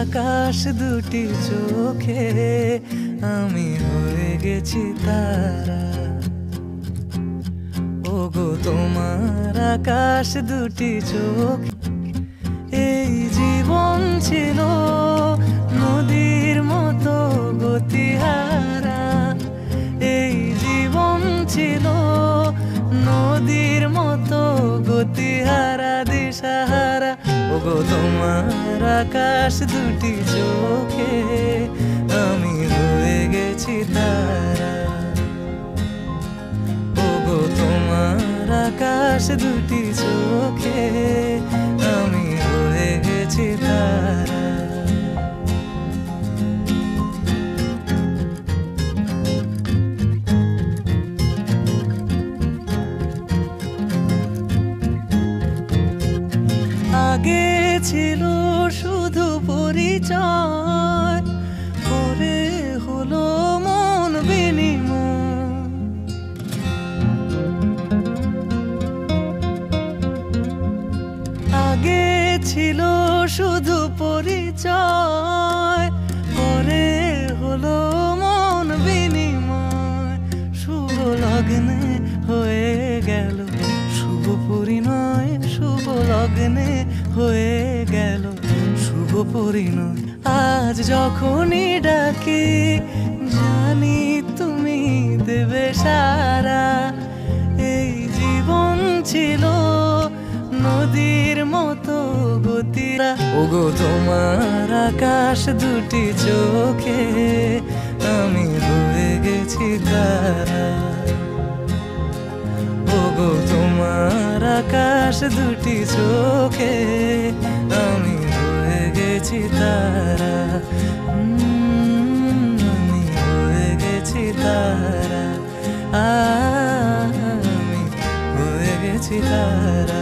আকাশ দুটি চোখে আমি হয়ে গেছি তারা। ওগো তোমার আকাশ দুটি চোখ, এই জীবন ছিল নদীর মতো গতিহারা। এই জীবন ছিল নদীর মতো গতিহারা দিশাহারা। ওগো তোমার আকাশ দুটি চোখে আমি হয়ে গেছি তারা। ওগো তোমার আকাশ দুটি চোখে আমি হয়ে গেছি তারা। আগে ছিল শুধু পরিচয়, পরে হলো মন বিনিময়। আগে ছিল শুধু পরিচয়, পরে হলো মন বিনিময়। শুভ লগ্নে হয়ে গেল শুভ পরিণয়, শুভ লগ্নে হয়ে গেল শুভ পরিণয়। আজ যখনই ডাকি জানি তুমি দেবে সারা। এই জীবন ছিল নদীর মতো গতিরা। ওগো তোমার আকাশ দুটি চোখে আমি হয়ে গেছি তারা। ওগো তোমার আকাশ দুটি চোখে আমি হয়ে গেছি তারা। আমি হয়ে গেছি তারা, আমি হয়ে গেছি তারা।